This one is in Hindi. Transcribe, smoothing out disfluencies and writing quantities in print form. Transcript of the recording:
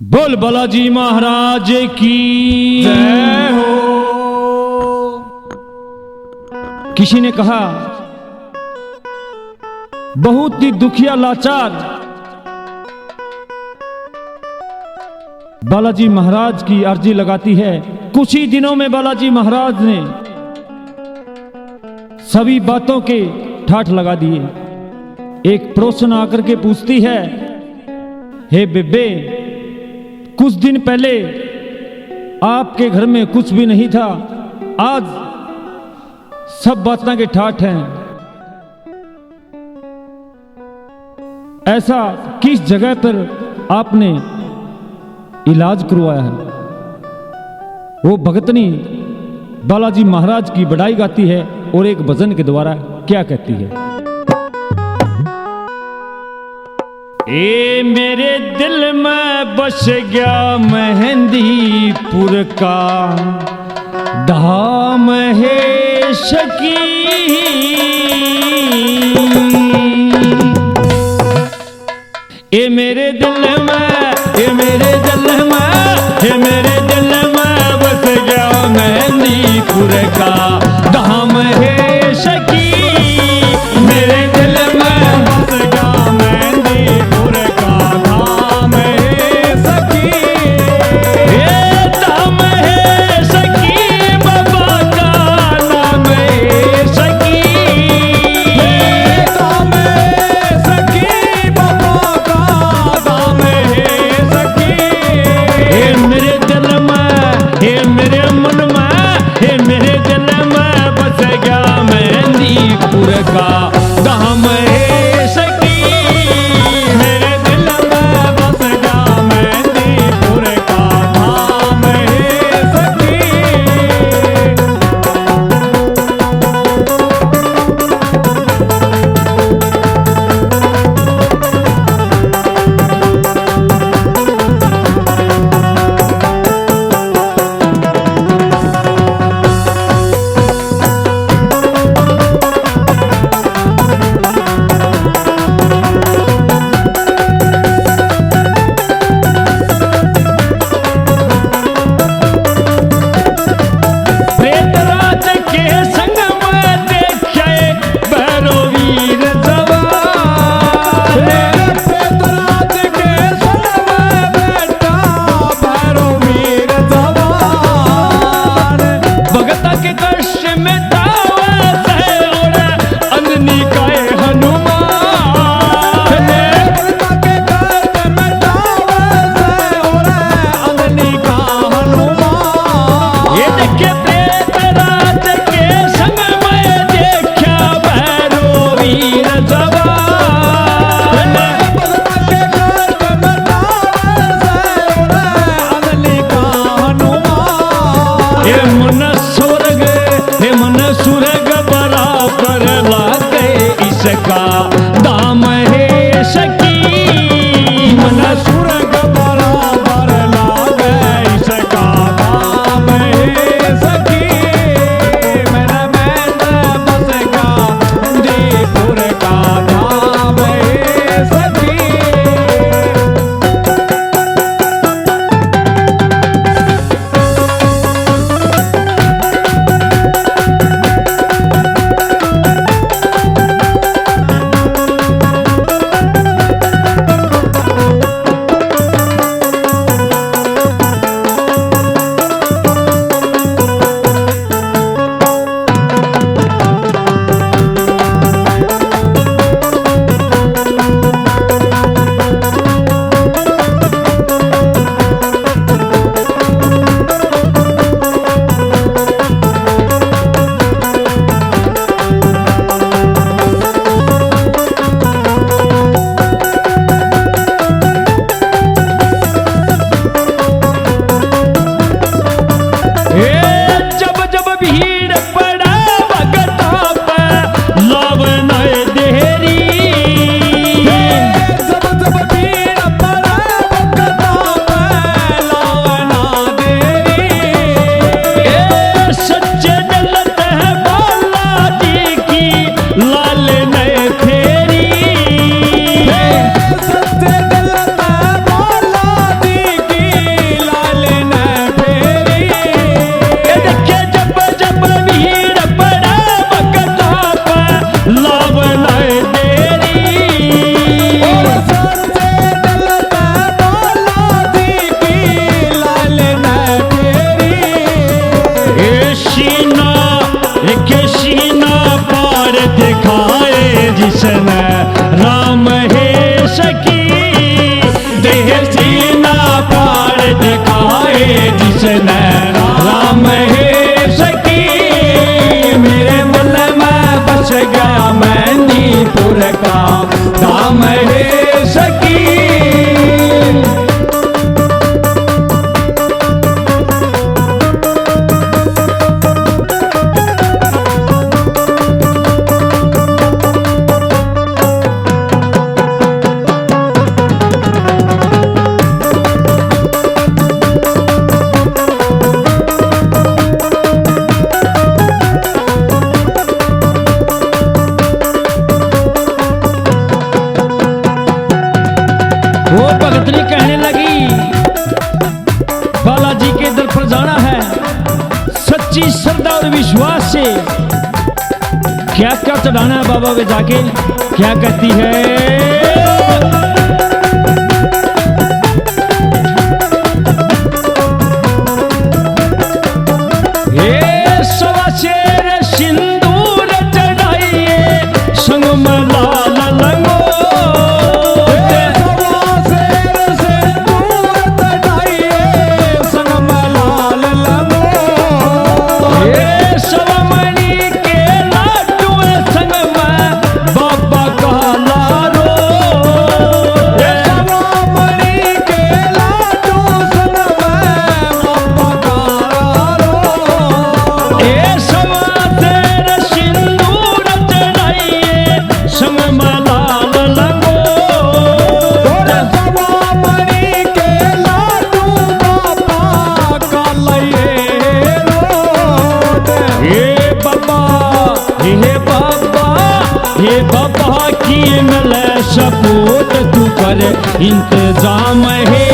बोल बालाजी महाराज की जय हो। किसी ने कहा बहुत ही दुखिया लाचार बालाजी महाराज की अर्जी लगाती है। कुछ ही दिनों में बालाजी महाराज ने सभी बातों के ठाठ लगा दिए। एक पड़ोसन आकर के पूछती है, हे बेबे, कुछ दिन पहले आपके घर में कुछ भी नहीं था, आज सब बातें के ठाठ हैं। ऐसा किस जगह पर आपने इलाज करवाया है? वो भगतनी बालाजी महाराज की बड़ाई गाती है और एक भजन के द्वारा क्या कहती है। ए मेरे दिल में बस गया मेहंदीपुर का धाम है सकी। ए मेरे दिल में, ए मेरे दिल में, ए मेरे दिल में बस गया मेहंदीपुर का धाम है सकी। मेरे दिल में बस गया मेहंदीपुर का धाम है सकी। ये धाम है सकी, बाबा का नाम है सकी। ये धाम है सखी, बाबा का धाम है सखी। हे मेरे दिल में, हे मेरे मन में, हे मेरे दिल में बस गया सीना पार दिखाए जिसने राम है सकी मेरे मन में बस गया मैनीपुर का धाम है सकी वो भगतनी कहने लगी बालाजी के दर पर जाना है सच्ची श्रद्धा और विश्वास से। क्या क्या चढ़ाना है बाबा पे जाके, क्या कहती है? हे बाबा की मिले सपूत तू कर इंतजाम है